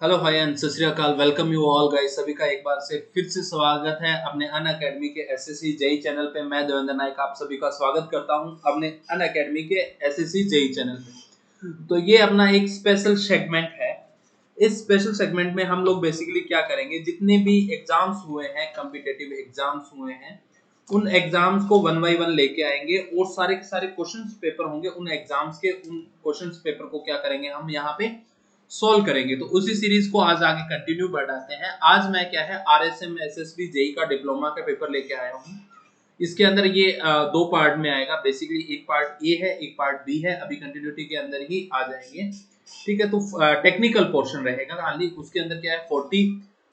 Hello hi and सत श्री अकाल। Welcome you all guys. सभी का एक बार से फिर से स्वागत है अपने अन अकेडमी के एसएससी जेई चैनल पे। मैं देवेंद्र नायक आप सभी का स्वागत करता हूं अपने अन अकेडमी के एसएससी जेई चैनल पे। तो ये अपना एक स्पेशल सेगमेंट है। इस स्पेशल सेगमेंट में हम लोग बेसिकली क्या करेंगे, जितने भी एग्जाम्स हुए हैं, कॉम्पिटिटिव एग्जाम्स हुए हैं, उन एग्जाम्स को वन बाय वन लेके आएंगे और सारे के सारे क्वेश्चंस पेपर होंगे उन एग्जाम्स के। उन क्वेश्चंस पेपर को क्या करेंगे, हम यहाँ पे सॉल्व करेंगे। तो उसी सीरीज को आज आगे कंटिन्यू बढ़ाते हैं। आज मैं क्या है आरएसएम एसएसबी जेई का डिप्लोमा का पेपर लेके आया हूँ। इसके अंदर ये दो पार्ट में आएगा। बेसिकली एक पार्ट ए है, एक पार्ट बी है। अभी कंटिन्यूटी के अंदर ही आ जाएंगे, ठीक है। तो टेक्निकल पोर्शन रहेगा खाली। उसके अंदर क्या है 40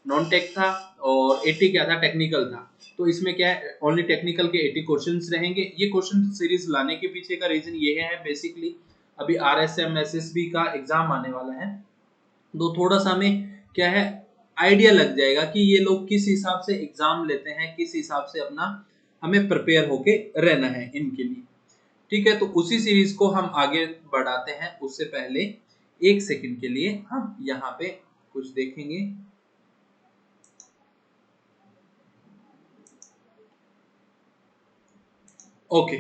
नॉन टेक था और 80 क्या था, टेक्निकल था। तो इसमें क्या है ओनली टेक्निकल के 80 क्वेश्चंस रहेंगे। ये क्वेश्चन सीरीज लाने के पीछे का रीजन ये है बेसिकली अभी आरएसएम एसएसबी का एग्जाम आने वाला है, तो थोड़ा सा हमें क्या है आइडिया लग जाएगा कि ये लोग किस हिसाब से एग्जाम लेते हैं, किस हिसाब से अपना हमें प्रिपेयर होके रहना है इनके लिए, ठीक है। तो उसी सीरीज को हम आगे बढ़ाते हैं। उससे पहले एक सेकंड के लिए हम यहाँ पे कुछ देखेंगे। ओके,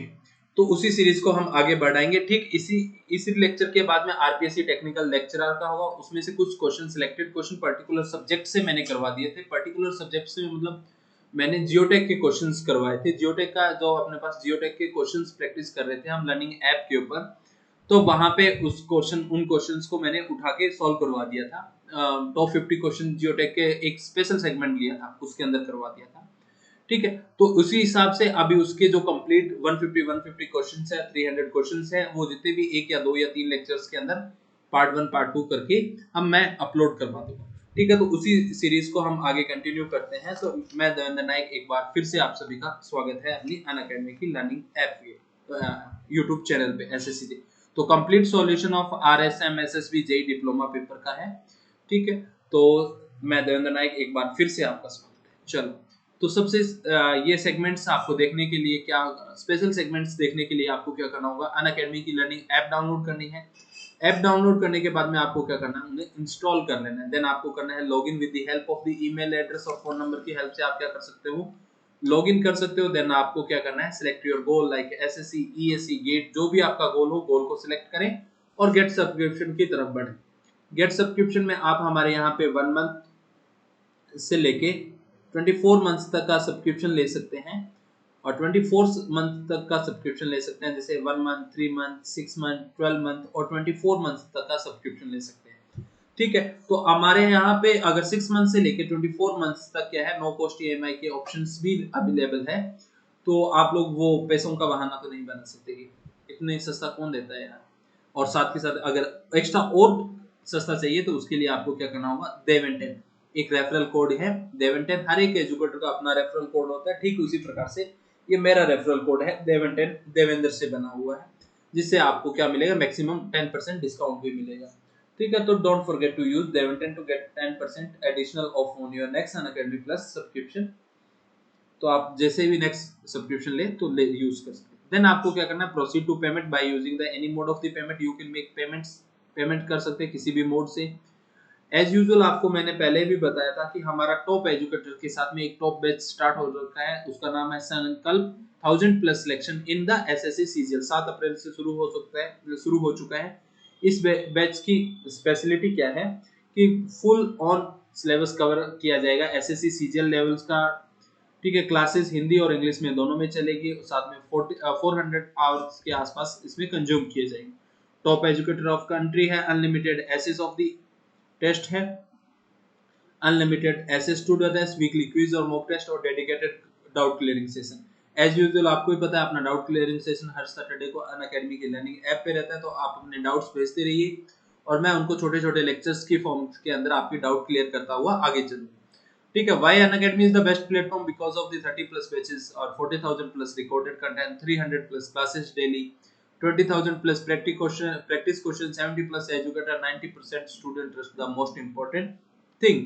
तो उसी सीरीज को हम आगे बढ़ाएंगे। ठीक इसी लेक्चर के बाद में आरपीएससी टेक्निकल लेक्चरर का होगा। उसमें से कुछ question selected question particular subject से मैंने करवा दिए थे। पर्टिकुलर सब्जेक्ट से मतलब मैंने जियोटेक के क्वेश्चंस करवाए थे। जियोटेक का जो अपने पास जियोटेक के क्वेश्चंस प्रैक्टिस कर रहे थे हम लर्निंग ऐप के ऊपर, तो वहां पे उन क्वेश्चंस को मैंने उठा के सॉल्व करवा दिया था। टॉप 50 क्वेश्चन जियोटेक के एक स्पेशल सेगमेंट लिया था, उसके अंदर करवा दिया था, ठीक है। तो उसी हिसाब से अभी उसके जो कंप्लीट 150 क्वेश्चंस है, 300 क्वेश्चंस है, वो जितने भी एक या दो या तीन लेक्चर्स के अंदर पार्ट 1 पार्ट 2 करके मैं अपलोड करवा दूंगा, ठीक है। तो उसी सीरीज को हम आगे कंटिन्यू करते हैं। तो मैं देवेंद्र नायक एक बार फिर से आप सभी का स्वागत है अपनी अन अकेडमी की लर्निंग ऐप के यूट्यूब चैनल पे एसएससी। तो complete solution of RSM SSB JE diploma paper का है, ठीक है। तो मैं देवेंद्र नायक एक बार फिर से आपका स्वागत है। चलो, तो सबसे ये सेगमेंट्स आपको देखने के लिए क्या स्पेशल सेगमेंट्स देखने के लिए आपको क्या करना होगा, अन अकेडमी की लर्निंग ऐप डाउनलोड करनी है। ऐप डाउनलोड करने के बाद में आपको क्या करना है, उन्हें इंस्टॉल कर लेना है। देन आपको करना है login with the help of the email address और फोन नंबर की हेल्प से आप क्या कर सकते हो, लॉगिन कर सकते हो। देन आपको क्या करना है, select your goal like SSC ESC GATE, जो भी आपका गोल हो गोल को सिलेक्ट करें और गेट सब्सक्रिप्शन की तरफ बढ़ें। गेट सब्सक्रिप्शन में आप हमारे यहाँ पे 1 मंथ से लेके 24 मंथ्स तक का सब्सक्रिप्शन ले सकते हैं और 24 मंथ तक का सब्सक्रिप्शन ले सकते हैं। जैसे 1 मंथ, 3 मंथ, 6 मंथ, 12 मंथ और 24 मंथ तक का सब्सक्रिप्शन ले सकते हैं, ठीक है। तो हमारे यहाँ पे अगर 6 मंथ से लेके 24 मंथ तक क्या है, नो कॉस्ट ईएमआई के ऑप्शंस भी अवेलेबल है। तो आप लोग वो पैसों का बहाना तो नहीं बना सकते कि इतने सस्ता कौन देता है यार। और साथ के साथ अगर एक्स्ट्रा और सस्ता चाहिए तो उसके लिए आपको क्या करना होगा, देवेंटेन एक रेफरल कोड है। देवेंटेन हर एक एजुकेटर का अपना रेफरल कोड होता है, ठीक उसी प्रकार से ये मेरा रेफरल कोड है देवेंटेन, देवेंद्र से बना हुआ है, जिससे आपको क्या मिलेगा, मैक्सिमम 10% डिस्काउंट भी मिलेगा, ठीक है। तो डोंट फॉरगेट टू यूज देवेंटेन to get 10% additional off on your next Unacademy plus subscription. तो आप जैसे भी नेक्स्ट सब्सक्रिप्शन ले तो ले यूज कर सकते हैं। देन आपको क्या करना है, proceed to payment by using the any mode of the payment. You can make payment कर सकते हैं किसी भी मोड से। एज यूजुअल आपको मैंने पहले भी बताया था कि हमारा टॉप एजुकेटर के साथ में एक टॉप बैच स्टार्ट हो रखा है, उसका नाम है संकल्प 1000 plus selection in the assessee CGL. 7 अप्रैल से शुरू हो चुका है। इस बैच की स्पेशलिटी क्या है कि फुल ऑन सिलेबस कवर किया जाएगा एसएससी सीजीएल लेवल्स का, ठीक है। क्लासेस हिंदी और इंग्लिश में दोनों में चलेगी। साथ में 400 आवर्स के आसपास इसमें कंज्यूम किए जाएंगे। टॉप एजुकेटर ऑफ कंट्री है, unlimited access of the test है, unlimited access to the test, weekly quiz और मॉक टेस्ट और dedicated doubt clearing session. As usual आपको भी पता है अपना डाउट क्लियरिंग सेशन हर सैटरडे को अनअकैडमी की लर्निंग ऐप पे रहता है। तो आप अपने डाउट्स भेजते रहिए और मैं उनको छोटे छोटे लेक्चर्स की फॉर्म के अंदर आपकी डाउट क्लियर करता हुआ आगे चलूंगा, ठीक है। Why Unacademy is the best platform, because of the 30 plus batches और 40,000 plus recorded content, 300 plus classes daily, 20,000 plus practice question, 70 plus educator, 90% student trust, the most important thing,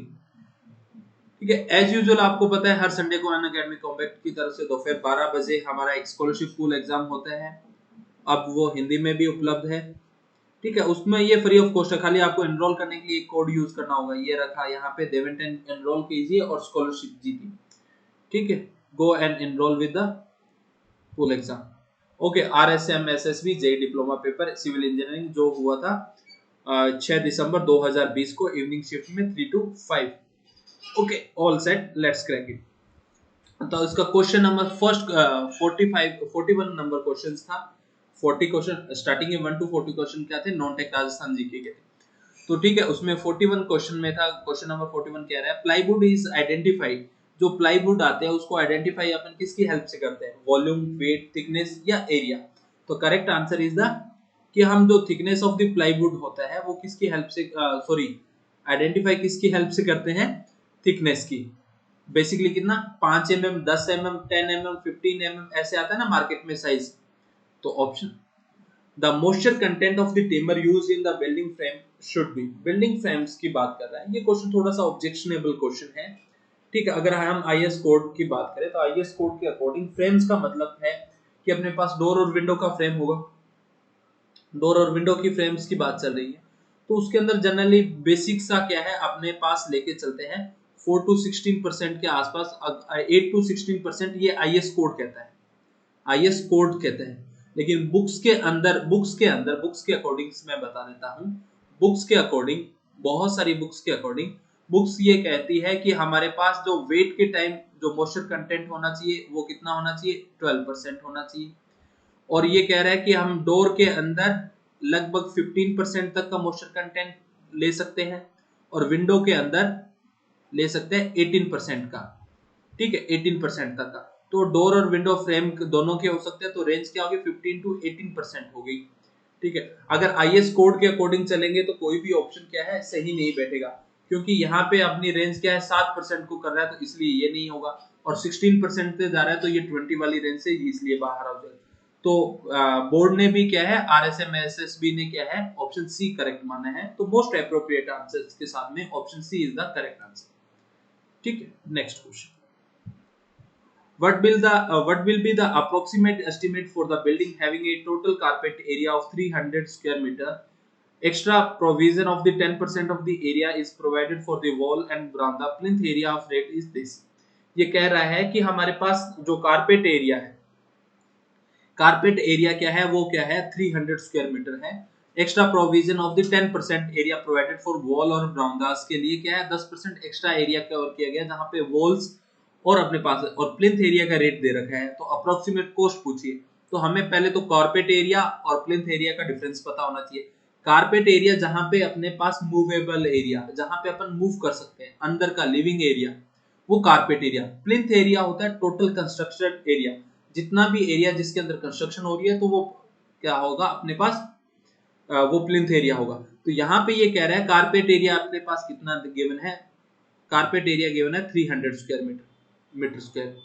ठीक है। एज यूजुअल आपको पता है हर संडे को Unacademy combat की तरफ से दोपहर 12 बजे हमारा एक स्कॉलरशिप पूल एग्जाम होता है। अब वो हिंदी में भी उपलब्ध है, ठीक है, उसमें ये फ्री ऑफ कॉस्ट है, खाली आपको एनरोल करने के लिए एक कोड यूज करना होगा, ये रखा यहाँ पे देवेंटन, एनरोल कीजिए और स्कॉलरशिप जीतिए। ठीक है, go and enrol with the full exam. Okay, RSM SSB JE diploma paper civil engineering जो हुआ था 6 दिसंबर 2020 को इवनिंग शिफ्ट में 3 to 5। Okay, all set, let's crack it. तो इसका question number first 41 number question था। 40 क्वेश्चन स्टार्टिंग में 1 to 40 question क्या थे, नॉन टेक राजस्थान जीके के थे। तो ठीक है, उसमें 41 क्वेश्चन में था, क्वेश्चन नंबर 41 कह रहा है प्लाईवुड इज आइडेंटिफाइड। जो प्लाईवुड आते हैं उसको आइडेंटिफाई अपन किसकी हेल्प से करते हैं, वॉल्यूम, वेट, थिकनेस या एरिया। तो करेक्ट आंसर इज द कि हम जो थिकनेस ऑफ द प्लाईवुड होता है वो किसकी हेल्प से सॉरी आइडेंटिफाई किसकी हेल्प से करते हैं, थिकनेस की। बेसिकली कितना, 5 mm, 10 mm, 10 mm, 15 mm ऐसे आता है ना मार्केट में साइज। तो option the moisture content of the timber used in the building frame should be. Building frames की बात कर रहा है ये क्वेश्चन, थोड़ा सा ऑब्जेक्शनेबल क्वेश्चन है। ठीक है, अगर हम IS कोड की बात करें तो IS कोड के अकॉर्डिंग फ्रेम्स का मतलब है कि अपने पास डोर और विंडो का फ्रेम होगा। डोर और विंडो की फ्रेम्स की बात चल रही है, तो उसके अंदर जनरली बेसिक सा क्या है अपने पास लेके चलते हैं 4 to 16% के आसपास, 8 to 16% ये IS कोड कहता है, IS कोड कहते हैं। लेकिन बुक्स के अकॉर्डिंग मैं बता देता हूँ, बुक्स के अकॉर्डिंग, बहुत सारी बुक्स के अकॉर्डिंग, बुक्स ये कहती है कि हमारे पास जो वेट के टाइम जो मॉइस्चर कंटेंट होना चाहिए वो कितना होना चाहिए, 12% होना चाहिए। और ये कह रहा है कि हम डोर के अंदर लगभग 15% तक का मॉइस्चर कंटेंट ले सकते हैं और विंडो के अंदर ले सकते हैं 18% का। ठीक है, 18% तक का। तो डोर और विंडो फ्रेम दोनों के हो सकते हैं, तो रेंज क्या होगी, 15 to 18% होगी। ठीक है, अगर IS कोड के अकॉर्डिंग चलेंगे तो कोई भी ऑप्शन क्या है सही नहीं बैठेगा, क्योंकि यहाँ पे अपनी रेंज क्या है 7% को कर रहा है, तो इसलिए ये नहीं होगा। और 16% पे जा रहा है तो ये 20 वाली रेंज से इसलिए बाहर आ जाएगा। तो बोर्ड ने भी क्या है, RSM SSB ने क्या है, ऑप्शन सी करेक्ट माना है। तो मोस्ट अप्रोप्रिएट आंसर के साथ में option C is the correct answer. ठीक है, next question. What will be the approximate estimate for the building having a total carpet area of 300 square meter? Extra provision of the 10% of the area is provided for the wall and veranda. Plinth area of rate is this. ये कह रहा है कि हमारे पास जो carpet area है, carpet area क्या है, वो क्या है 300 स्क्वायर मीटर है। Extra provision of the 10% area provided for wall और ब्राउंडास के लिए क्या है, 10% एक्स्ट्रा एरिया कवर किया गया जहां पे वॉल्स और अपने पास और प्लिंथ एरिया का रेट दे रखा है। तो अप्रोक्सीमेट कॉस्ट पूछिए, तो हमें पहले तो कारपेट एरिया और प्लिंथ एरिया का डिफरेंस पता होना चाहिए। कारपेट एरिया जहां पे अपने पास मूवेबल एरिया, जहां पे अपन मूव कर सकते हैं अंदर का लिविंग एरिया, वो कारपेट एरिया। प्लिंथ एरिया होता है टोटल कंस्ट्रक्शन एरिया, जितना भी एरिया जिसके अंदर कंस्ट्रक्शन हो रही है तो वो क्या होगा अपने पास, वो प्लिंथ एरिया होगा। तो यहाँ पे ये कह रहा है कारपेट एरिया अपने पास कितना गिवन है, कारपेट एरिया गिवन है 300 स्क्वायर मीटर स्क्वायर।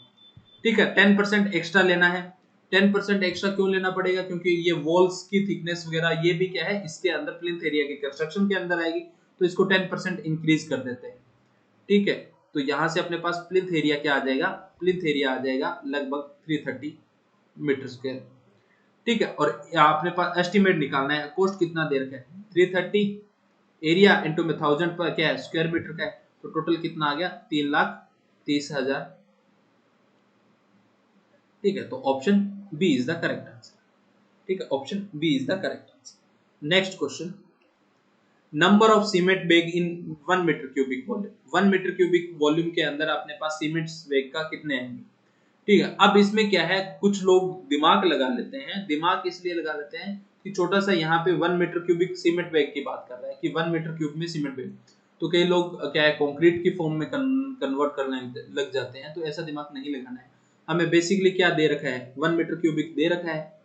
ठीक है, 10% एक्स्ट्रा लेना है। 10% एक्स्ट्रा क्यों लेना पड़ेगा, क्योंकि ये वॉल्स की थिकनेस वगैरह ये भी क्या है इसके अंदर प्लिंथ एरिया के कंस्ट्रक्शन के अंदर आएगी, तो इसको 10% इंक्रीज कर देते हैं। ठीक है, तो यहां से अपने पास प्लिंथ एरिया क्या आ जाएगा, प्लिंथ एरिया आ जाएगा लगभग 330 मीटर स्क्वायर। ठीक है, और अपने पास एस्टिमेट निकालना है, कॉस्ट कितना दे रखा है 330 एरिया इंटू में 1000 पर क्या है स्क्वायर मीटर का है, तो टोटल कितना आ गया 3,30,000। ठीक है, तो option B is the correct answer. ठीक है, option B is the correct answer. Next question, number of cement bag in 1 metre cubic volume. 1 metre cubic volume के अंदर अपने पास सीमेंट बैग का कितने आएंगे। ठीक है, अब इसमें क्या है, कुछ लोग दिमाग लगा लेते हैं, दिमाग इसलिए लगा लेते हैं कि छोटा सा यहाँ पे 1 मीटर क्यूबिक सीमेंट बैग की बात कर रहा है कि 1 मीटर क्यूब में सीमेंट बैग, तो कई लोग क्या है कंक्रीट की फॉर्म में कन्वर्ट करने लग जाते हैं। तो ऐसा दिमाग नहीं लगाना है, हमें बेसिकली क्या दे रखा है 1 मीटर क्यूबिक दे रखा है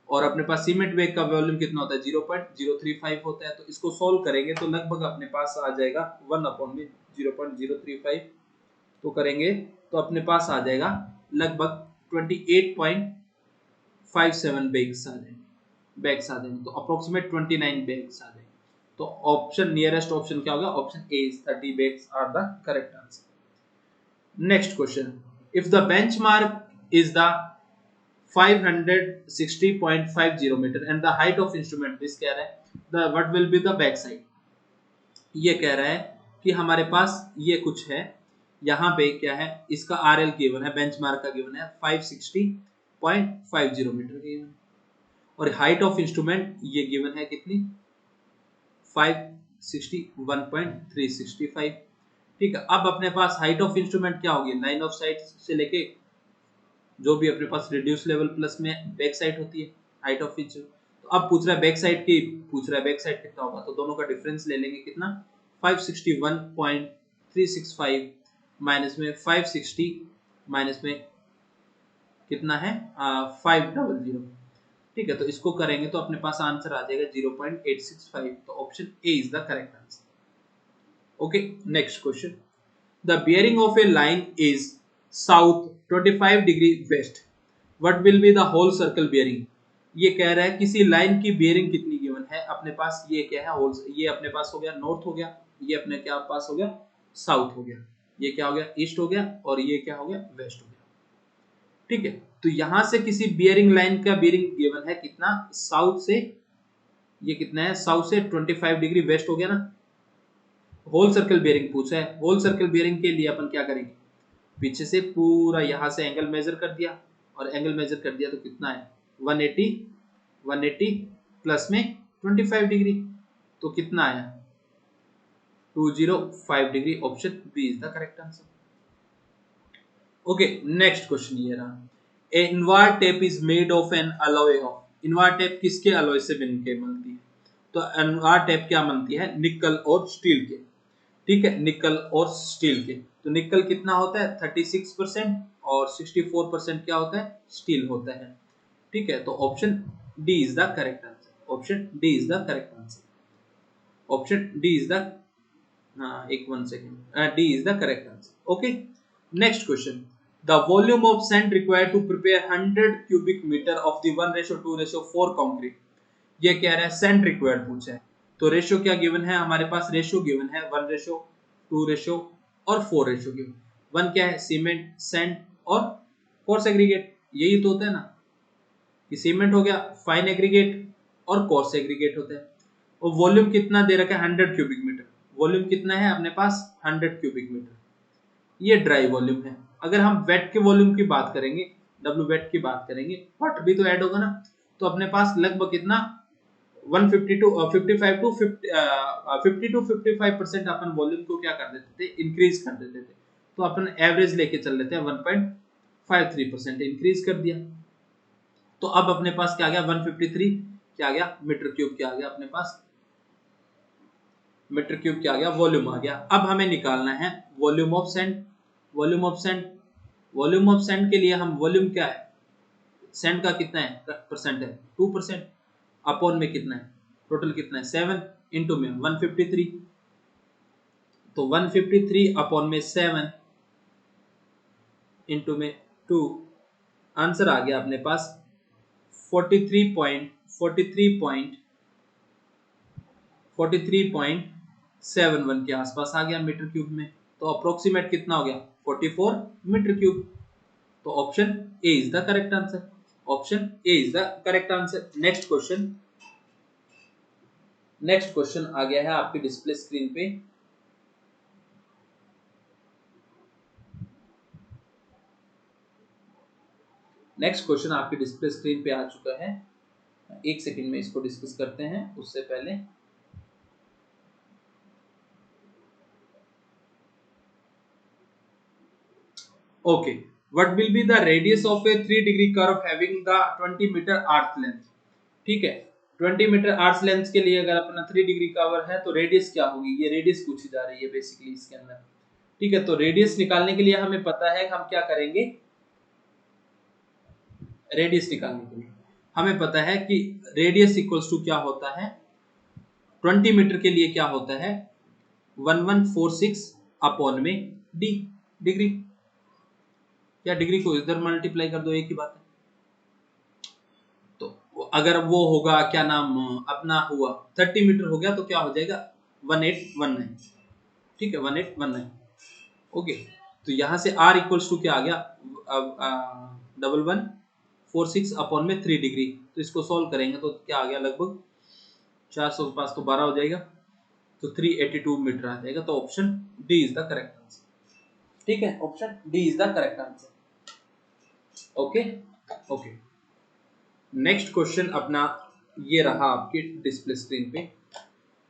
और अपने पास सीमेंट बैग का वॉल्यूम कितना होता है 0.035 होता है। तो इसको सॉल्व करेंगे तो लगभग अपने पास आ जाएगा 1/0.035 तो करेंगे तो अपने पास आ जाएगा लगभग 28.57 बैग्स आ जाएंगे, तो अप्रोक्सीमेट 29 बैग्स आ जाएंगे। तो ऑप्शन नियरेस्ट ऑप्शन क्या होगा, option A is 30 bags are the correct answer. Next question, if the benchmark is the 560.50 metre and the height of instrument, this कह रहा है the what will be the back side. ये कह रहा है कि हमारे पास ये कुछ है, यहाँ पे क्या है, इसका आर एल गिवन है, बेंचमार्क का गिवन है 560.50 मीटर गिवन, और हाइट ऑफ इंस्ट्रूमेंट ये गिवन है कितनी 561.365। ठीक है, अब अपने पास हाइट ऑफ इंस्ट्रूमेंट क्या होगी, लाइन ऑफ साइट से लेके जो भी अपने पास रिड्यूस लेवल प्लस में बैक साइड होती है हाइट ऑफ इंस्ट्रूमेंट। तो अब पूछ रहा है बैक साइड की, पूछ रहा है बैक साइड कितना होगा, तो दोनों का डिफरेंस ले लेंगे कितना 561.365 माइनस में 560 माइनस में कितना है 500। ठीक है, तो इसको करेंगे तो अपने पास आंसर आ जाएगा 0.865। तो option A is the correct answer. Okay, next question, the bearing of a line is south 25 degree west, what will be the whole circle bearing। ये कह रहा है किसी लाइन की बेयरिंग कितनी गिवन है अपने पास, ये क्या है होल, ये अपने पास हो गया नॉर्थ हो गया, ये अपने क्या पास हो गया साउथ हो गया, ये क्या हो गया ईस्ट हो गया, और ये क्या हो गया वेस्ट हो गया। ठीक है, तो यहां से किसी बियरिंग लाइन का बियरिंग गिवन है कितना साउथ से, ये कितना है साउथ से 25 डिग्री वेस्ट हो गया ना। होल सर्कल बियरिंग पूछा है, होल सर्कल बियरिंग के लिए अपन क्या करेंगे, पीछे से पूरा यहां से एंगल मेजर कर दिया, और एंगल मेजर कर दिया तो कितना है 180 प्लस में 25 डिग्री, तो कितना आया 205 degree. Option B is the correct answer. Okay, next question ये रहा, a Invar tape is made of an alloy of, Invar tape किसके अलॉय से बनके बनती है, तो इनवार टेप क्या बनती है निकल और स्टील के। ठीक है, निकल और स्टील के, तो निकल कितना होता है 36% और 64% क्या होता है स्टील होता है। ठीक है, तो option D is the correct answer, option D is the correct answer, option D is the एक 1 second, D is the correct answer. Okay, next question, the volume of sand required to prepare 100 cubic metre of the 1:2:4 concrete. ये कह रहा है sand required पूछा है, तो ratio क्या given है हमारे पास, रेशियो गिवन है 1:2 और 4 रेशियो गिवन। 1 क्या है सीमेंट सैंड और कोर्स एग्रीगेट, यही तो होता है ना कि सीमेंट हो गया फाइन एग्रीगेट और कोर्स एग्रीगेट होता है। और वॉल्यूम कितना दे रखा है 100 क्यूबिक मीटर, वॉल्यूम कितना है अपने पास 100 क्यूबिक मीटर, ये ड्राई वॉल्यूम है। अगर हम वेट के वॉल्यूम की बात करेंगे, डब्ल्यू वेट की बात करेंगे, वाटर भी तो ऐड होगा ना, तो अपने पास लगभग कितना 150 टू 55 टू 50 टू 55% अपन वॉल्यूम को क्या कर देते थे इंक्रीज कर देते थे, तो अपन एवरेज लेके चल लेते हैं 1.53% इंक्रीज कर दिया, तो अब अपने पास क्या आ गया 153 क्या आ गया मीटर क्यूब, क्या आ गया अपने पास मीटर क्यूब, क्या आ गया वॉल्यूम आ गया। अब हमें निकालना है volume of sand, volume of sand, volume of sand के लिए हम वॉल्यूम क्या है सैंड का कितना है परसेंट है 2%, अपॉन में कितना है टोटल कितना है 7 इंटू में 153, तो 153 अपॉन में 7 इंटू में 2, आंसर आ गया अपने पास 43.71 के आसपास आ गया मीटर क्यूब में, तो अप्रोक्सीमेट कितना हो गया 44 मीटर क्यूब, तो option A is the correct answer, option A is the correct answer. Next question, next question आ गया है आपकी डिस्प्ले स्क्रीन पे, नेक्स्ट क्वेश्चन आपकी डिस्प्ले स्क्रीन पे आ चुका है, एक सेकंड में इसको डिस्कस करते हैं उससे पहले। Okay, what will be the radius of a 3 degree curve having the 20 metre arc length. ठीक है, 20 मीटर आर्क लेंथ के लिए अगर अपना 3 डिग्री कर्व है तो रेडियस क्या होगी, ये रेडियस पूछी जा रही है बेसिकली इसके अंदर। ठीक है, तो रेडियस निकालने के लिए हमें पता है हम क्या करेंगे, रेडियस निकालने के लिए हमें पता है कि रेडियस इक्वल्स टू क्या होता है 20 मीटर के लिए क्या होता है 1146 अपॉन में डी डिग्री, या डिग्री को इधर मल्टीप्लाई कर दो एक ही बात है। तो अगर वो होगा क्या नाम अपना हुआ 30 मीटर हो गया तो क्या हो जाएगा 1819। ठीक है 1819। ओके, तो यहां से r इक्वल्स टू क्या आ गया 1146 अपॉन में 3 डिग्री, तो इसको सॉल्व करेंगे तो क्या आ गया लगभग 400 के पास तो 12 हो जाएगा, तो 382 मीटर आ जाएगा। तो option D is the correct answer. ठीक है, option D is the correct answer. Okay okay, next question अपना ये रहा आपके डिस्प्ले स्क्रीन पे।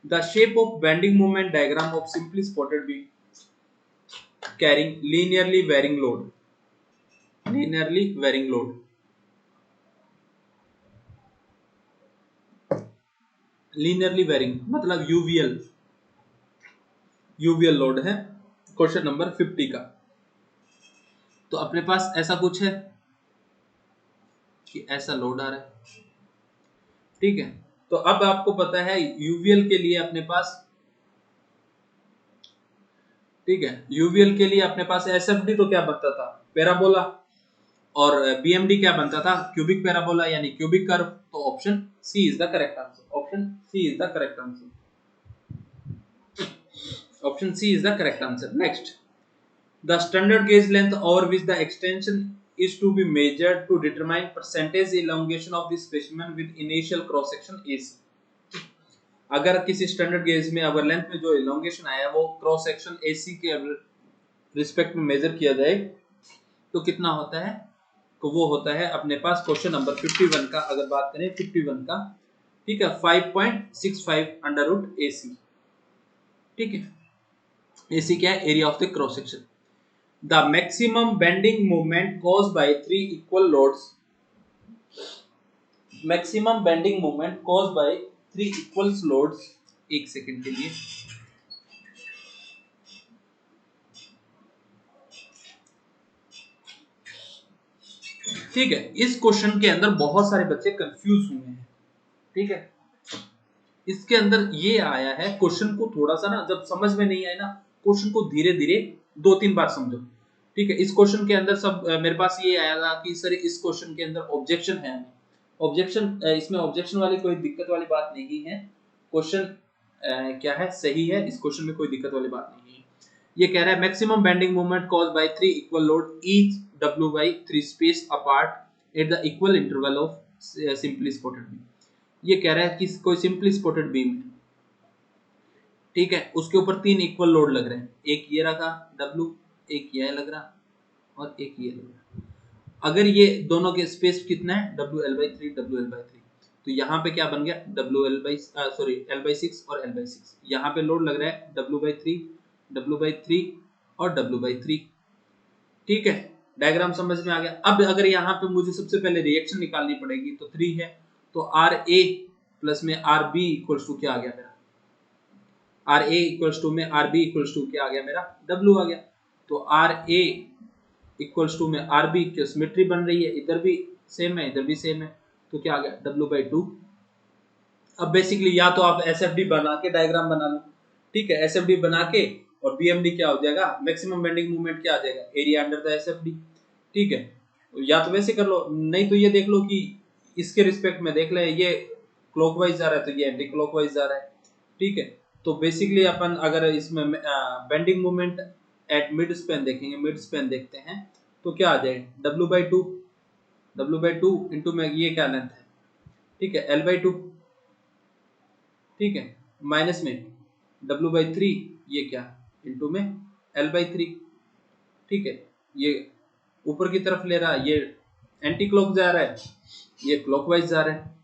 The shape of bending moment diagram of simply spotted beam carrying linearly varying load, linearly varying load, linearly varying मतलब UVL, UVL load है question number 50 का। तो अपने पास ऐसा कुछ है कि ऐसा लोड आ रहा है, ठीक है। तो अब आपको पता है यूवीएल के लिए अपने पास, ठीक है, यूवीएल के लिए अपने पास एसएफडी तो क्या बनता था, पैराबोला, और बीएमडी क्या बनता था, क्यूबिक पैराबोला यानी क्यूबिक कर्व। तो option C is the correct answer, option C is the correct answer, option C is the correct answer. Next, the standard gauge length over which the extension is to be measured to determine percentage elongation of the specimen with initial cross section AC। अगर किसी standard gauge में अगर length में जो elongation आया वो cross section AC के respect में मेजर किया जाए तो कितना होता है, तो वो होता है अपने पास क्वेश्चन नंबर 51 का, अगर बात करें 51 का, ठीक है, 5.65 अंडर रूट AC, ठीक है। AC क्या है, area of the cross section. The maximum bending moment caused by 3 equal loads, maximum bending moment caused by 3 equal loads, एक सेकंड के लिए, ठीक है। इस क्वेश्चन के अंदर बहुत सारे बच्चे कंफ्यूज हुए हैं, ठीक है। इसके अंदर ये आया है, क्वेश्चन को थोड़ा सा ना जब समझ में नहीं आए ना, क्वेश्चन को धीरे धीरे 2-3 बार समझो, ठीक है। इस क्वेश्चन के अंदर सब मेरे पास ये आया था कि सर इस क्वेश्चन के अंदर ऑब्जेक्शन है, ऑब्जेक्शन, इसमें ऑब्जेक्शन वाली कोई दिक्कत वाली बात नहीं है, क्वेश्चन क्या है, सही है, इस क्वेश्चन में कोई दिक्कत वाली बात नहीं है। ये कह रहा है maximum bending moment caused by 3 equal load each W/3 space apart at the equal interval of simply spotted beam. ये कह रहा है कि कोई सिंपली स्पॉटेड बीम है, ठीक है, उसके ऊपर 3 इक्वल लोड लग रहे हैं, एक ये रखा W, एक ये लग रहा और एक ये लग रहा। अगर ये दोनों के स्पेस कितना है, WL/3 WL/3, तो यहाँ पे क्या बन गया, L/6 और L/6। यहाँ पे लोड लग रहा है W/3 W/3 और W/3, ठीक है। डायग्राम समझ में आ गया। अब अगर यहाँ पे मुझे सबसे पहले रिएक्शन निकालनी पड़ेगी, तो 3 है, तो RA प्लस में RB इक्वल्स टू क्या आ गया मेरा, RA इक्वल्स टू में RB इक्वल्स टू क्या आ गया मेरा, W आ गया। तो RA इक्वल्स टू में RB की सिमेट्री बन रही है, इधर भी सेम है इधर भी सेम है, तो क्या आ गया W/2। अब बेसिकली या तो आप SFD बना के डायग्राम बना लो, ठीक है, SFD बना के, और BMD क्या हो जाएगा, मैक्सिमम बेंडिंग मोमेंट क्या आ जाएगा, एरिया अंडर द SFD, ठीक है। या तो वैसे कर लो, नहीं तो ये देख लो कि इसके रिस्पेक्ट में देख ले, ये क्लॉकवाइज जा रहा है तो ये एंटी क्लॉकवाइज जा रहा है, ठीक है। तो बेसिकली अपन अगर इसमें bending moment at mid span देखेंगे, मिड स्पैन देखते हैं, तो क्या आ जाएगा W/2, W/2 इंटू में ये क्या लेंथ है, ठीक है, L/2, ठीक है, माइनस में W/3 ये क्या इंटू में L/3, ठीक है। ये ऊपर की तरफ ले रहा है, ये एंटी क्लॉक जा रहा है, ये क्लॉकवाइज जा रहा है,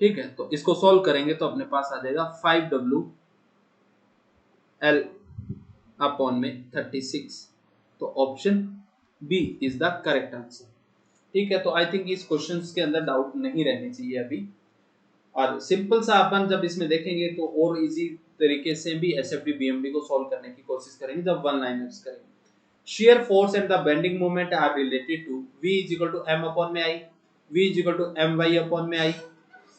ठीक है। तो इसको सॉल्व करेंगे तो अपने पास आ जाएगा 5W L अपॉन में 36। तो option B is the correct answer, ठीक है। तो आई थिंक इस क्वेश्चंस के अंदर डाउट नहीं रहने चाहिए अभी, और सिंपल सा अपन जब इसमें देखेंगे तो और इजी तरीके से भी SFD BMD को सॉल्व करने की कोशिश करेंगे जब वन लाइनर्स करेंगे। shear force and the bending moment are related to V is equal to M upon में I, V is equal to My upon में I,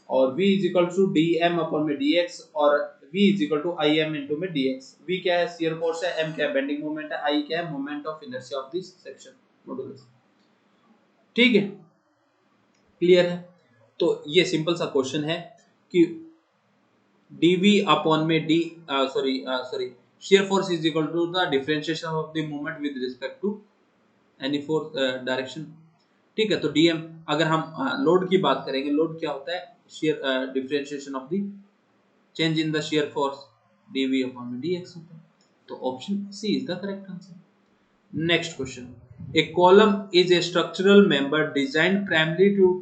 और V is equal to dm upon में dx, और V is equal to Im into में dx। V क्या है, shear force है, M क्या है, bending moment है, I क्या है, moment of inertia of this section modulus, ठीक है, क्लियर है। तो ये सिंपल सा क्वेश्चन है कि dv अपॉन में shear force is equal to the differentiation of the moment with respect to any force direction, ठीक है। तो dm, अगर हम लोड की बात करेंगे, लोड क्या होता है, shear differentiation of the change in the shear force dV upon dx होता है। तो option C is the correct answer. Next question, a column is a structural member designed primary to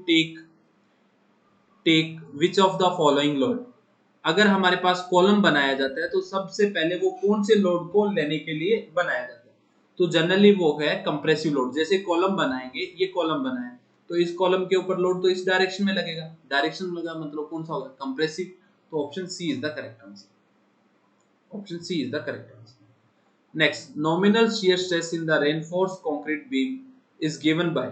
take which of the following load. अगर हमारे पास column बनाया जाता है तो सबसे पहले वो कौन से लोड को लेने के लिए बनाया जाता है, तो जनरली वो है कंप्रेसिव लोड। जैसे कॉलम बनाएंगे, ये कॉलम बनाए तो इस कॉलम के ऊपर लोड तो इस डायरेक्शन में लगेगा, डायरेक्शन में लगा मतलब कौन सा होगा, कंप्रेसिव। तो option C is the correct answer. Option C is the correct answer. Next, nominal shear stress in the reinforced concrete beam is given by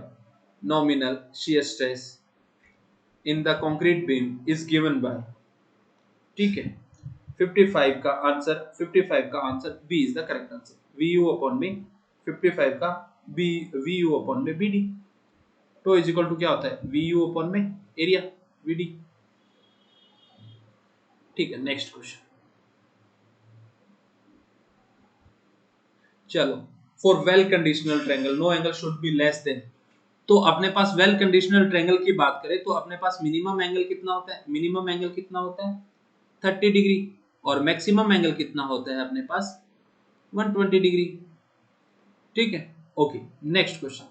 nominal shear stress in the concrete beam is given by, ठीक है, 55 का answer, 55 का answer B is the correct answer. VU upon में 55 का B, VU upon में BD। तो is equal to क्या होता है, VU अपॉन में एरिया VD। ठीक है, नेक्स्ट क्वेश्चन। चलो, for well conditional triangle no angle should be less than. तो अपने पास वेल कंडीशनल ट्रायंगल की बात करें तो अपने पास मिनिमम एंगल कितना होता है, मिनिमम एंगल कितना होता है 30 डिग्री, और मैक्सिमम एंगल कितना होता है अपने पास 120 डिग्री। ठीक है, okay. Next question,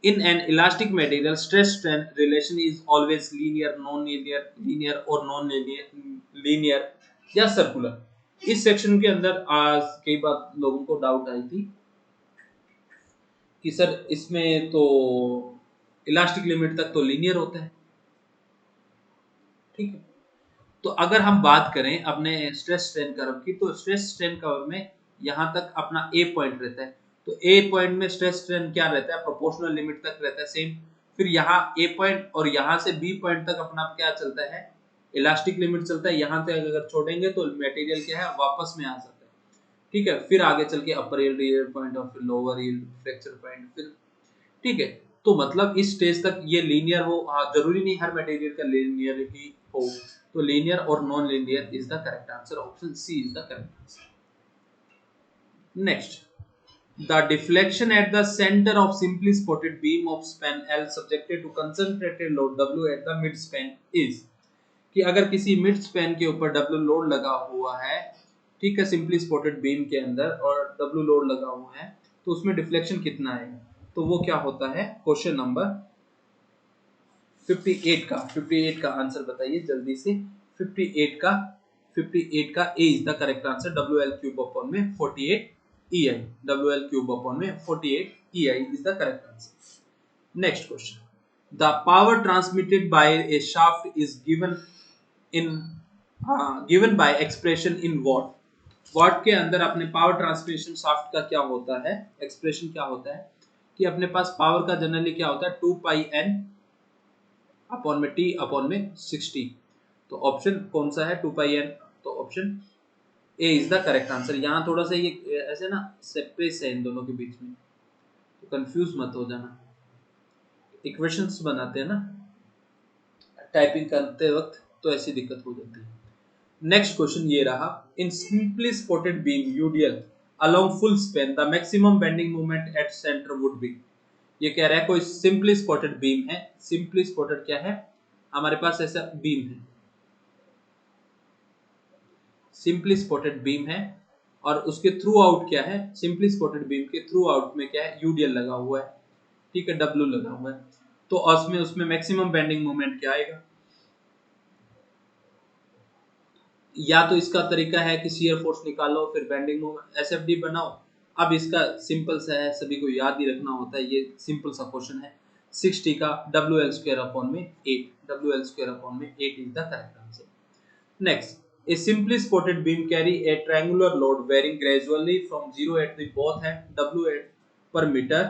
in an elastic material stress strain relation is always linear, non linear, linear और नॉन लीनियर या सर्कुलर। इस सेक्शन के अंदर आज कई बार लोगों को डाउट आई थी कि सर इसमें तो इलास्टिक लिमिट तक तो लीनियर होता है, ठीक है। तो अगर हम बात करें अपने स्ट्रेस स्ट्रेन कर्व की, तो स्ट्रेस स्ट्रेन कर्व में यहां तक अपना ए पॉइंट रहता है, तो ए पॉइंट में स्ट्रेस स्ट्रेन क्या रहता है, प्रोपोर्शनल लिमिट तक रहता है सेम। फिर यहाँ ए पॉइंट और यहां से बी पॉइंट तक अपना क्या चलता है, इलास्टिक लिमिट चलता है। यहां से अगर छोड़ेंगे तो मटेरियल क्या है, वापस में आ सकता है, ठीक है। फिर आगे चल के अपर यील्ड पॉइंट और फिर लोअर यील्ड फ्रैक्चर पॉइंट, फिर ठीक है। तो मतलब इस स्टेज तक ये लीनियर हो, हाँ जरूरी नहीं हर मटेरियल का लीनियर ही हो। तो लीनियर और non linear is the correct answer, option C is the correct answer. Next, the deflection at the centre of simply spotted beam of span L subjected to concentrated load W at the mid span is, कि अगर किसी mid span के ऊपर W load लगा हुआ है, ठीक है, सिंपली स्पॉटेड बीम के अंदर और W लोड लगा हुआ है, तो उसमें डिफ्लेक्शन कितना आएगा। तो वो क्या होता है, क्वेश्चन नंबर 58 का आंसर बताइए जल्दी से। 58 का A is the correct answer, WL cube upon में 48 EI, WL क्यूब अपॉन में 48 EI is the correct answer. Next question, the power transmitted by a shaft is given by expression in watt. Watt के अंदर अपने power transmission shaft का क्या होता है, expression क्या होता है, कि अपने पास पावर का जनरली क्या होता है 2 पाई n अपॉन में t अपॉन में 60। तो ऑप्शन कौन सा है 2 पाई n, तो option A is the correct answer. यहाँ थोड़ा सा ये ऐसे ना सेपरेट है इन दोनों के बीच में, तो कंफ्यूज मत हो जाना, इक्वेशंस बनाते हैं ना टाइपिंग करते वक्त, तो ऐसी दिक्कत हो जाती है। नेक्स्ट क्वेश्चन ये रहा, इन simply spotted beam UDL along full span the maximum bending moment at centre would be. ये कह रहा है कोई सिंपली स्पॉटेड बीम है, सिंपली स्पॉटेड क्या है, हमारे पास ऐसा बीम है, सिंपली स्पॉटेड बीम है, और उसके थ्रू आउट क्या है, सिंपली स्पॉटेड बीम के थ्रू आउट में क्या है, यूडीएल लगा हुआ है, ठीक है, डब्ल्यू लगा हुआ है। तो उसमें मैक्सिमम बेंडिंग मोमेंट क्या आएगा, या तो इसका तरीका है कि शियर फोर्स निकालो फिर बेंडिंग मोमेंट एसएफडी बनाओ। अब इसका सिंपल सा है, सभी को याद ही रखना होता है, ये सिंपल सा क्वेश्चन है। 60 का WL स्क्वायर अपॉन में 8, WL स्क्वायर अपॉन में 8 is the correct answer. Next, a simply spotted beam carry a triangular load varying gradually from 0 at the both end W per meter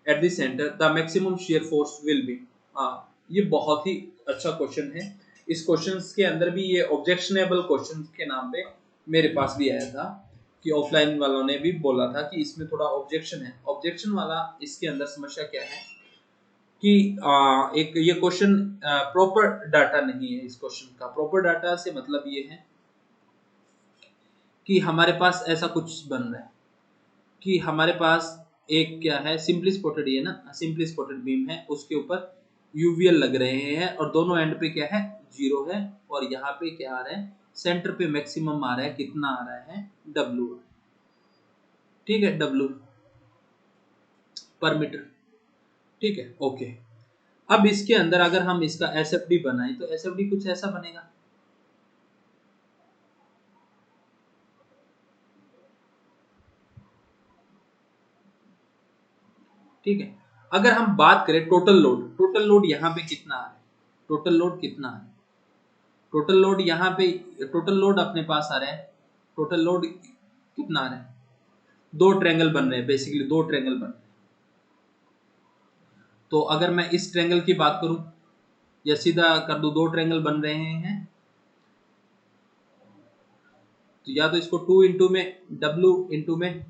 at the center, the maximum shear force will be। हाँ, ये बहुत ही अच्छा question है। इस question के अंदर भी ये ऑब्जेक्शनेबल क्वेश्चन के नाम पे मेरे पास भी आया था, कि ऑफलाइन वालों ने भी बोला था कि इसमें थोड़ा ऑब्जेक्शन है। ऑब्जेक्शन वाला इसके अंदर समस्या क्या है कि एक ये क्वेश्चन प्रॉपर डाटा नहीं है। इस क्वेश्चन का प्रॉपर डाटा से मतलब ये है कि हमारे पास ऐसा कुछ बन रहा है कि हमारे पास एक क्या है, सिंपली स्पॉटेड, ये ना सिंपली स्पॉटेड बीम है, उसके ऊपर यूवीएल लग रहे हैं और दोनों एंड पे क्या है 0 है, और यहाँ पे क्या आ रहा है सेंटर पे मैक्सिमम आ रहा है, कितना आ रहा है, W, ठीक है, W पर मीटर, ठीक है, ओके। अब इसके अंदर अगर हम इसका एसएफडी बनाएं तो एसएफडी कुछ ऐसा बनेगा, ठीक है। अगर हम बात करें टोटल लोड यहाँ पे कितना है, टोटल लोड कितना है, टोटल लोड यहाँ पे, टोटल लोड अपने पास आ रहा है, टोटल लोड कितना आ रहा है, दो ट्रायंगल बन रहे हैं, बेसिकली दो ट्रायंगल बन रहे हैं। तो अगर मैं इस ट्रायंगल की बात करूं या सीधा कर दूं, दो ट्रायंगल बन रहे हैं, तो या तो इसको 2 इंटू में W इंटू में,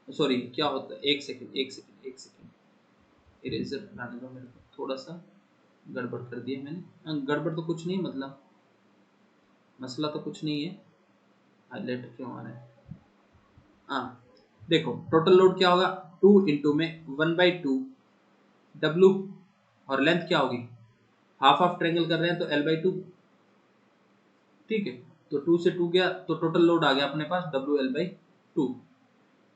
सॉरी क्या होता है, एक सेकंड इरेजर हटाने दो मेरे को, थोड़ा सा गड़बड़ कर दिया मैंने, गड़बड़ तो कुछ नहीं, मतलब मसला तो कुछ नहीं है, हाईलाइट क्यों आ रहा है, हाँ देखो टोटल लोड क्या होगा, 2 इंटू में 1/2 W, और लेंथ क्या होगी, हाफ ऑफ ट्रायंगल कर रहे हैं तो L/2, ठीक है, तो 2 से 2 गया तो टोटल लोड आ गया अपने पास WL/2,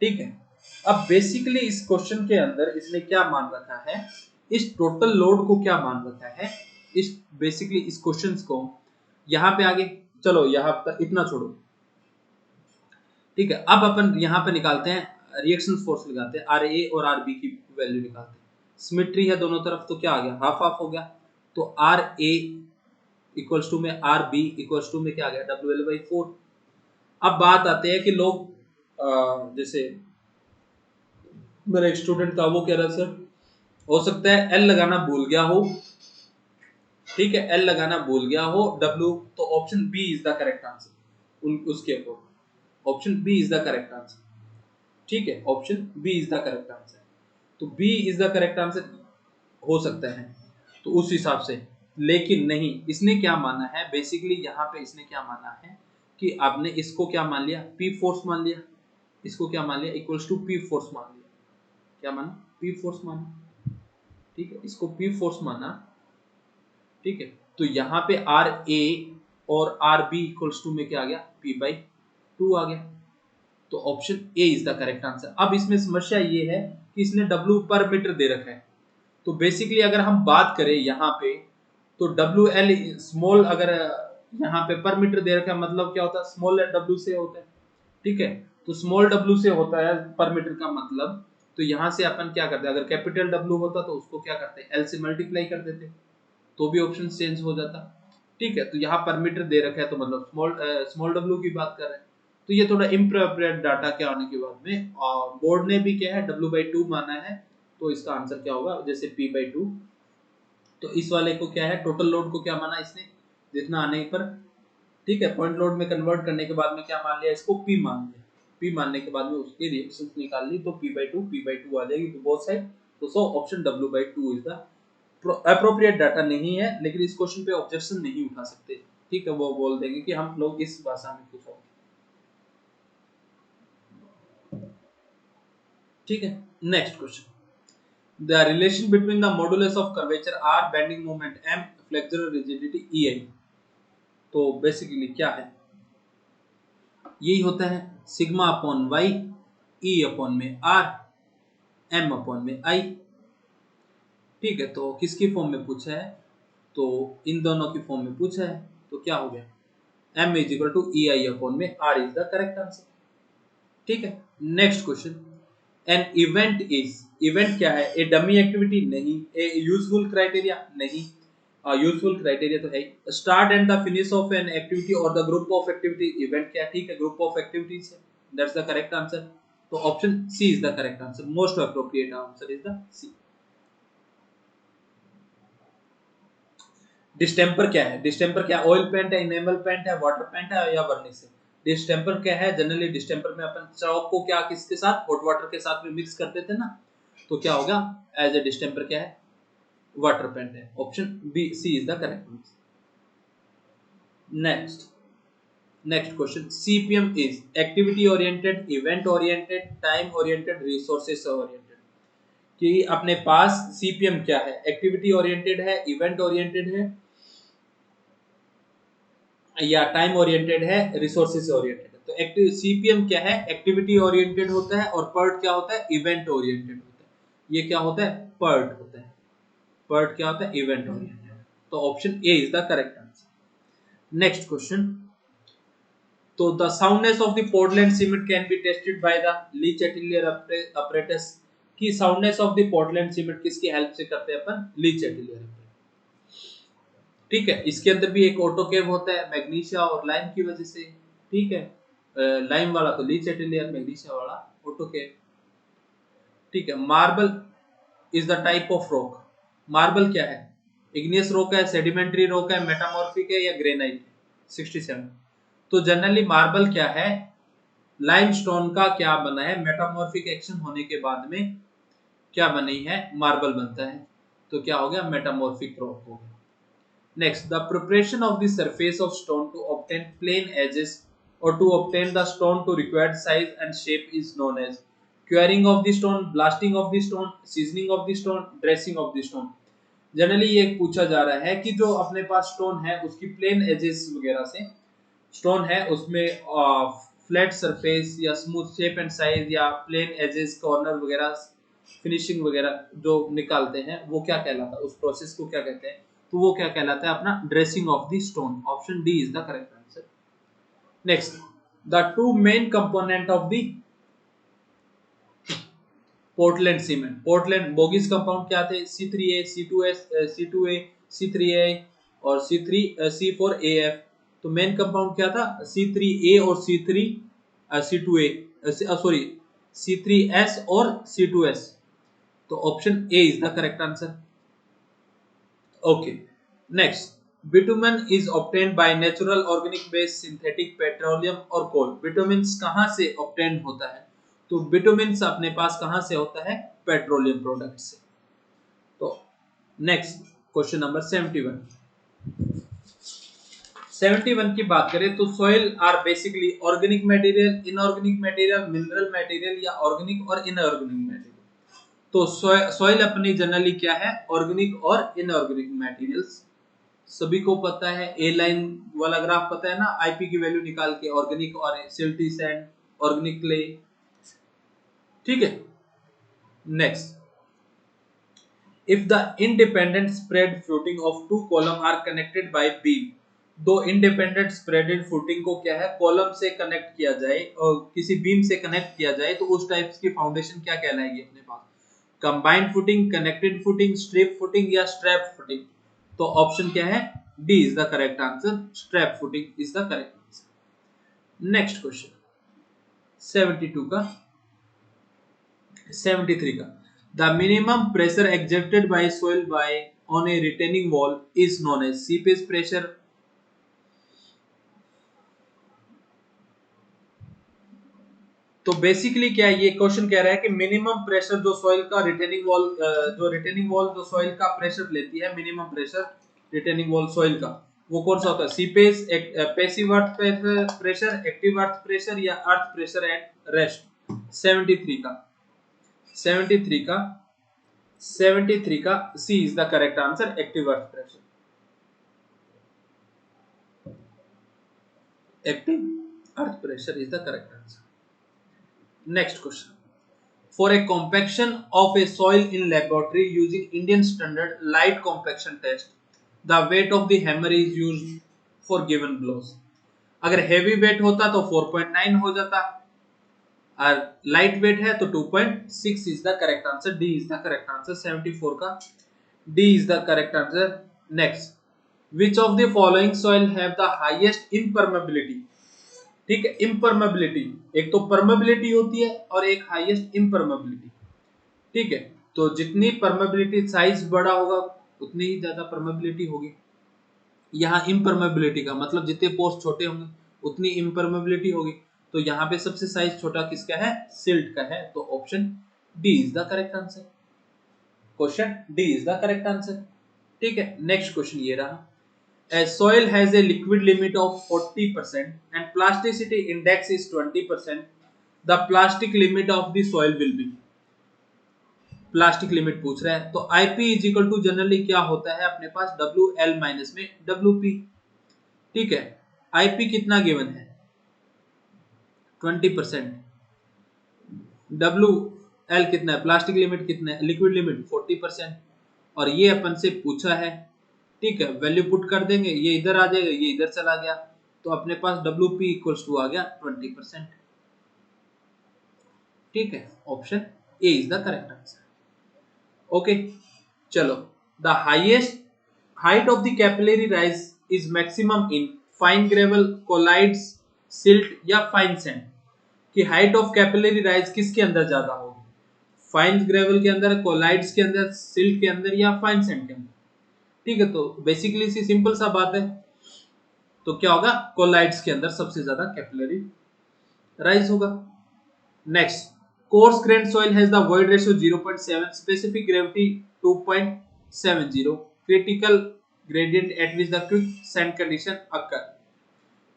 ठीक है। अब बेसिकली इस क्वेश्चन के अंदर इसने क्या मान रखा है, इस टोटल लोड को क्या मान रखा है, इस बेसिकली इस क्वेश्चंस को यहाँ पे आगे, चलो यहाँ पर इतना छोड़ो, ठीक है। अब अपन यहाँ पे निकालते हैं रिएक्शन फोर्स, लगाते हैं RA और RB की वैल्यू निकालते हैं, सिमेट्री है दोनों तरफ तो क्या आ गया, हाफ हाफ हो गया, तो RA इक्वल्स टू में RB इक्वल्स टू में क्या आ गया, WL/4। अब बात आते हैं कि लोग जैसे मेरा एक स्टूडेंट था, वो कह रहा सर हो सकता है L लगाना भूल गया हो, ठीक है, L लगाना भूल गया हो, W, तो option B is the correct answer, उसके according option B is the correct answer, ठीक है, option B is the correct answer, तो B is the correct answer हो सकता है, तो उस हिसाब से, लेकिन नहीं, इसने क्या माना है, बेसिकली यहाँ पे इसने क्या माना है कि आपने इसको क्या मान लिया, P फोर्स मान लिया, इसको क्या मान लिया, इक्वल्स टू P फोर्स मान लिया, क्या माना, P फोर्स माना, ठीक है, इसको P फोर्स माना, ठीक है, तो यहाँ पे RA और RB इक्वल्स टू में क्या आ गया, P/2 आ गया, तो option A is the correct answer. अब इसमें समस्या ये है कि इसने W पर मीटर दे रखा है, तो बेसिकली अगर हम बात करें यहाँ पे, तो WL स्मॉल, अगर यहाँ पे पर मीटर दे रखा है, मतलब क्या होता है, स्मॉल W से होता है, ठीक है, तो स्मॉल W से होता है पर मीटर का मतलब, तो यहाँ से अपन क्या करते हैं, अगर कैपिटल W होता तो उसको क्या करते हैं, L से मल्टीप्लाई कर देते, तो भी ऑप्शन चेंज हो जाता, ठीक है। तो यहाँ पर मीटर दे रखा है तो मतलब स्मॉल W की बात कर रहे हैं, तो ये थोड़ा इम्प्रोप्रिएट डाटा के आने के बाद में बोर्ड ने भी क्या है, W/2 माना है, तो इसका आंसर क्या होगा, जैसे P/2, तो इस वाले को क्या है, टोटल लोड को क्या माना इसने, जितना आने पर, ठीक है, पॉइंट लोड में कन्वर्ट करने के बाद में क्या मान लिया, इसको P मान लिया, P मानने के बाद में उसकी रिएक्शंस निकाल ली, तो P/2 आ जाएगी, तो बोथ साइड, तो so option W/2 is the appropriate data नहीं है, लेकिन इस क्वेश्चन पे ऑब्जेक्शन नहीं उठा सकते, ठीक है, वो बोल देंगे कि हम लोग इस भाषा में पूछो, ठीक है। Next question, the relation between the modulus of curvature R, bending moment M, flexural rigidity EI, तो बेसिकली क्या है, यही होता है sigma upon y, E upon में R, M अपॉन में I, ठीक है, तो किसकी फॉर्म में पूछा है, तो इन दोनों की फॉर्म में पूछा है, तो क्या हो गया, M is equal to EI upon में R is the correct answer, ठीक है। Next question, an event is, event क्या है, ए डमी एक्टिविटी नहीं, ए यूजफुल क्राइटेरिया नहीं, यूजफुल क्राइटेरिया तो है, start and the finish of an activity और the group of activity, event क्या है, ठीक है, ग्रुप ऑफ एक्टिविटीज है, दैट्स द करेक्ट आंसर, तो option C is the correct answer, most appropriate answer is the C. Distemper क्या है, distemper क्या, ऑयल पेंट है, इनेमल पेंट है, वाटर पेंट है या वर्निश है, डिस्टेंपर क्या है, जनरली डिस्टेंपर में अपन चौक को क्या किसके साथ, हॉट वाटर के साथ में मिक्स करते थे ना, तो क्या होगा, एज ए डिस्टेंपर क्या है, वाटर पेंट है, option B C is the correct answer. Next, next question, CPM is activity oriented, event oriented, time oriented, resources oriented, कि अपने पास सीपीएम क्या है, एक्टिविटी ओरिएंटेड है, इवेंट ओरिएंटेड है, या टाइम ओरिएंटेड है, रिसोर्सेज ओरिएंटेड है। तो एक्टिव सीपीएम क्या है, एक्टिविटी ओरिएंटेड होता है, और पर्ट क्या होता है, इवेंट ओरिएंटेड होता है। ये क्या होता है, पर्ट होता है। पर्ट क्या होता है, इवेंट ओरिएंटेड। तो option A is the correct answer. Next question, तो the soundness of the Portland cement can be tested by the Le Chatelier apparatus। की soundness of the Portland cement किसकी help से करते हैं अपन, ली चैटिलियर। ठीक है, इसके अंदर भी एक ऑटोकेव होता है मैग्नीशिया और लाइम की वजह से। ठीक है, लाइम वाला तो लीच एटिलियर, मैग्नीशिया वाला ऑटोकेव। ठीक है, marble is the type of rock. Marble क्या है, इग्नियस रॉक है, सेडिमेंट्री रॉक है, मेटामॉर्फिक है, या ग्रेनाइट है। 67। तो जनरली मार्बल क्या है, लाइमस्टोन का क्या बना है, मेटामॉर्फिक एक्शन होने के बाद में क्या बनी है, मार्बल बनता है। तो क्या हो गया, मेटामॉर्फिक रॉक हो गया। Next, the preparation of the surface of stone to obtain plane edges or to obtain the stone to required size and shape is known as curing of the stone, blasting of the stone, seasoning of the stone, dressing of the stone। Generally ये पूछा जा रहा है कि जो अपने पास stone है उसकी प्लेन एजेस वगैरह से स्टोन है उसमें फ्लैट सरफेस या स्मूथ शेप एंड साइज या प्लेन एजेस कॉर्नर वगैरह फिनिशिंग वगैरह जो निकालते हैं वो क्या कहलाता है, उस प्रोसेस को क्या कहते हैं, तो वो क्या कहलाता है अपना dressing of the stone. Option D is the correct answer. Next, the two main component of the Portland cement. Portland Bogue's compound क्या थे, C3A, C2S, C2A, C3A और C4AF। तो मेन कंपाउंड क्या था, C3A और C2A, सॉरी C3S और C2S। तो option A is the correct answer. Okay, next, bitumen is obtained by natural organic base, synthetic, petroleum और कोल। बिटुमेन कहां से ऑब्टेन होता है, तो बिटुमेन अपने पास कहां से होता है, पेट्रोलियम प्रोडक्ट से। तो नेक्स्ट क्वेश्चन नंबर 71। 71 की बात करें तो soil are basically organic material, inorganic material, mineral material या ऑर्गेनिक और इनऑर्गेनिक मटेरियल। तो सॉइल अपनी जनरली क्या है, ऑर्गेनिक और इनऑर्गेनिक मटेरियल्स। सभी को पता है, ए लाइन वाला ग्राफ पता है ना, आईपी की वैल्यू निकाल के, ऑर्गेनिक और सिल्टी सैंड, ऑर्गेनिक क्ले। ठीक है, next, if the independent spread footing of two column are connected by beam. दो इंडिपेंडेंट स्प्रेडेड फुटिंग को क्या है, कॉलम से कनेक्ट किया जाए और किसी बीम से कनेक्ट किया जाए तो उस टाइप्स की फाउंडेशन क्या कहलाएगी अपने पास, combined footing, connected footing, strip footing या स्ट्रैप फुटिंग। तो ऑप्शन क्या है, D is the correct answer, strap footing is the correct answer. Next question 72 का 73 का, the minimum pressure exerted by soil by on a retaining wall is known as seepage pressure. तो basically क्या है, ये question कह रहा है कि मिनिमम प्रेशर जो सॉइल का रिटेनिंग वॉल, जो रिटेनिंग वॉल जो सॉइल का प्रेशर लेती है, minimum pressure retaining wall soil का, वो कौन सा होता है, सीपेज, पैसिव अर्थ प्रेशर, एक्टिव अर्थ प्रेशर या अर्थ प्रेशर एट रेस्ट। 73 का 73 का 73 का C is the correct answer, active earth pressure. Active earth pressure is the correct answer. Next question. For a compaction of a soil in laboratory using Indian standard light compaction test, the weight of the hammer is used for given blows. अगर heavy weight होता तो 4.9 हो जाता, और light weight है तो 2.6 is the correct answer. D is the correct answer. 74 का D is the correct answer. Next, which of the following soil have the highest impermeability? ठीक है, इम्परमेबिलिटी, एक तो परमेबिलिटी होती है और एक हाईएस्ट इम्परमेबिलिटी। ठीक है, तो जितनी परमेबिलिटी साइज बड़ा होगा उतनी ही ज्यादा परमेबिलिटी होगी। यहाँ इम्परमेबिलिटी का मतलब जितने पोर्स छोटे होंगे उतनी इम्परमेबिलिटी होगी। तो यहाँ पे सबसे साइज छोटा किसका है, सिल्ट का है। तो option D is the correct answer. Question D is the correct answer. ठीक है, नेक्स्ट क्वेश्चन ये रहा, a soil has a liquid limit of 40% and plasticity index is 20%, the plastic limit of the soil will be। Plastic limit पूछ रहा है, तो IP is equal to generally क्या होता है अपने पास, WL माइनस में WP। ठीक है, आईपी कितना गिवन है 20%, डब्ल्यू एल कितना है, प्लास्टिक लिमिट कितना है, लिक्विड लिमिट 40%, और ये अपन से पूछा है। ठीक है, वैल्यू पुट कर देंगे, ये इधर आ जाएगा, ये इधर चला गया, तो अपने पास डब्ल्यू पी इक्वल्स टू आ गया 20%। ठीक है, option A is the correct answer. Okay, चलो, the highest height of the capillary rise is maximum in fine gravel, colloids, silt या फाइन सैंड। कि हाइट ऑफ कैपिलरी राइज किसके अंदर ज्यादा होगी, फाइन ग्रेवल के अंदर, कोलाइड्स के अंदर, सिल्ट के अंदर या फाइन सैंड के अंदर। ठीक है, तो बेसिकली सी सिंपल सा बात है, तो क्या होगा, कोलाइड्स के अंदर सबसे ज्यादा कैपिलरी राइज होगा। Next, coarse grained soil has the void ratio 0.7, specific gravity 2.70, critical gradient at which the quicksand condition occur।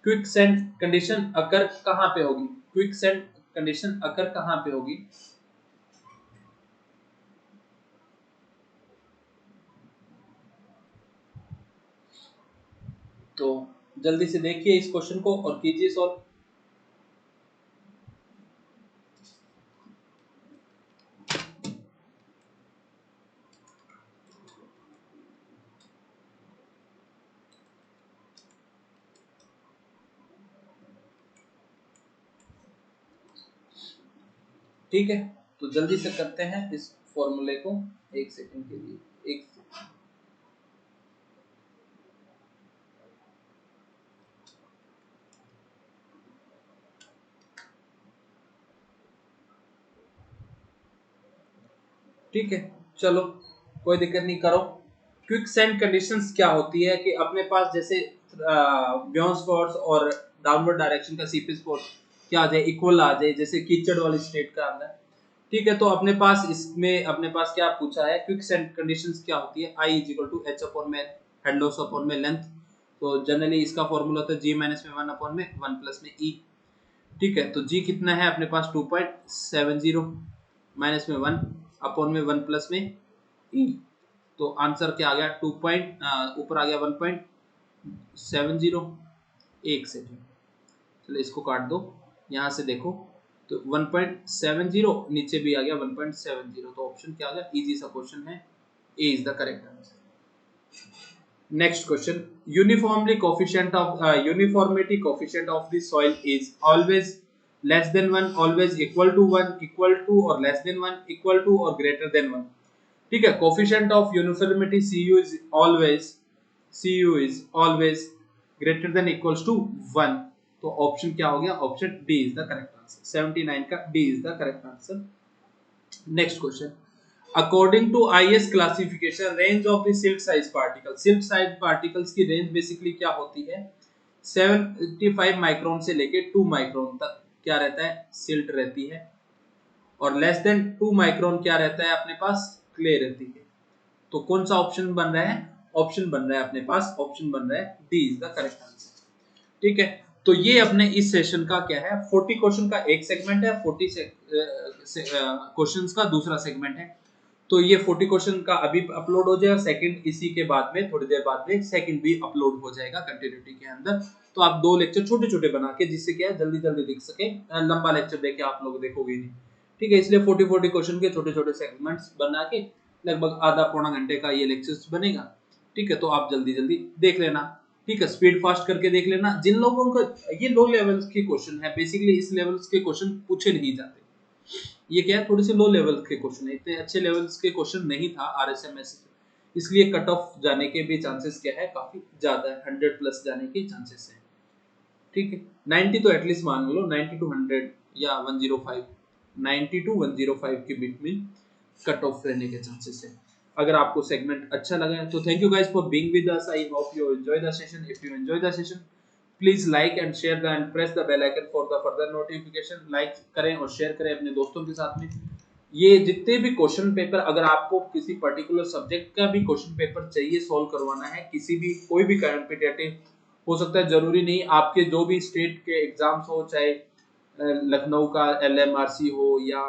quicksand condition occur कहां पे होगी, quicksand condition occur कहां पे होगी, तो जल्दी से देखिए इस क्वेश्चन को और कीजिए सॉल्व। ठीक है, तो जल्दी से करते हैं इस फॉर्मूले को, एक सेकंड के लिए, एक ठीक है, चलो कोई दिक्कत नहीं, करो। क्विक सैंड कंडीशंस क्या होती है कि अपने पास जैसे बाउंस फोर्स और डाउनवर्ड डायरेक्शन का सीपेज फोर्स क्या आ जाए, इक्वल आ जाए, जैसे कीचड़ वाली स्टेट का अंदर। ठीक है, तो अपने पास इसमें अपने पास क्या पूछा है, क्विक सैंड कंडीशंस क्या होती है, I is equal to H upon में हेड लॉस अपॉन में लेंथ। तो जनरली इसका फॉर्मूला होता है G माइनस में 1 अपॉन में 1 प्लस में E। ठीक है, तो G कितना है अपने पास 2.70 माइनस में 1 अपॉन में 1 प्लस में E। तो आंसर क्या आ गया, ऊपर आ गया 1.70। एक सेकेंड, चलो इसको काट दो, यहाँ से देखो तो 1.70 नीचे भी आ गया 1.70, तो ऑप्शन क्या आ गया, इजी सा क्वेश्चन है, A is the correct answer. Next question, uniformity coefficient of the soil is always less than 1, always equal to 1, equal to or less than 1, equal to or greater than 1। ठीक है, coefficient of uniformity Cu is always greater than equals to 1। तो option क्या हो गया, option D is the correct answer, 79 का D is the correct answer. Next question, according to IS classification range of the silt size particle, silt size particles की range basically क्या होती है, 75 micron से लेके 2 माइक्रोन तक क्या रहता है, सिल्ट रहती है, और लेस देन 2 माइक्रोन क्या रहता है अपने पास, क्ले रहती है। तो कौन सा ऑप्शन बन रहा है, ऑप्शन बन रहा है अपने पास, ऑप्शन बन रहा है D is the correct answer. ठीक है, तो ये अपने इस सेशन का क्या है, 40 क्वेश्चन का एक सेगमेंट है, 40 क्वेश्चंस का दूसरा सेगमेंट है। तो ये 40 क्वेश्चन का अभी अपलोड हो जाएगा, सेकंड इसी के बाद में थोड़ी देर बाद में सेकंड भी अपलोड हो जाएगा कंटिन्यूटी के अंदर। तो आप 2 लेक्चर छोटे छोटे बना के, जिससे क्या है जल्दी जल्दी दिख सके, लंबा लेक्चर देके आप लोग देखोगे नहीं। ठीक है, इसलिए 40 क्वेश्चन के छोटे छोटे सेगमेंट्स बना के लगभग आधा पौना घंटे का ये लेक्चर्स बनेगा। ठीक है, तो आप जल्दी जल्दी देख लेना। ठीक है, स्पीड फास्ट करके देख लेना। जिन लोगों का ये लो लेवल्स के क्वेश्चन है, बेसिकली इस लेवल्स के क्वेश्चन पूछे नहीं जाते, ये क्या है थोड़े से लो लेवल के क्वेश्चन है, इतने अच्छे लेवल्स के क्वेश्चन नहीं था RSMS, इसलिए कट ऑफ जाने के भी चांसेस क्या है, काफी ज्यादा है, 100 प्लस जाने के चांसेस है। ठीक है, 90 तो एटलीस्ट मान लो, 90 टू 100 या 105, 90 टू 105 के बीच में कट ऑफ रहने के चांसेस है। अगर आपको सेगमेंट अच्छा लगा है तो thank you guys for being with us, I hope you enjoy the session. If you enjoy the session please like and share the and press the bell icon for the further notification. Like करें और share करें अपने दोस्तों के साथ में। ये जितने भी क्वेश्चन पेपर, अगर आपको किसी पर्टिकुलर सब्जेक्ट का भी क्वेश्चन पेपर चाहिए सॉल्व करवाना है, किसी भी कोई भी कॉम्पिटिटिव हो सकता है, जरूरी नहीं आपके जो भी स्टेट के एग्जाम्स हो, चाहे लखनऊ का LMRC हो या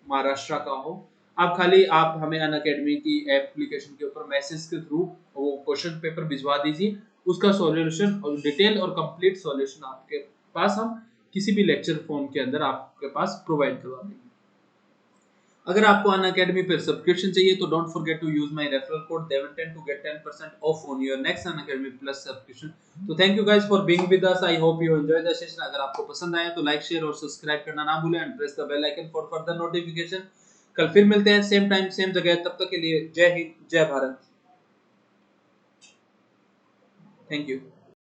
महाराष्ट्र का हो, आप खाली आप हमें अनअकैडमी की एप्लीकेशन के ऊपर मैसेज के थ्रू वो क्वेश्चन पेपर भिजवा दीजिए उसका सॉल्यूशन और डिटेल और कंप्लीट सॉल्यूशन आपके पास हम किसी भी लेक्चर फॉर्म के अंदर आपके पास प्रोवाइड करवा देंगे। अगर आपको अनअकैडमी पर सब्सक्रिप्शन चाहिए तो don't forget to use my referral code devan10 to get 10% off on your next Unacademy plus subscription. तो thank you guys for being with us. I hope you enjoy the session. अगर आपको पसंद आया तो like share और subscribe करना ना भूलें and press the bell icon for further notification. कल फिर मिलते हैं सेम टाइम सेम जगह, तब तक के लिए जय हिंद जय भारत। Thank you.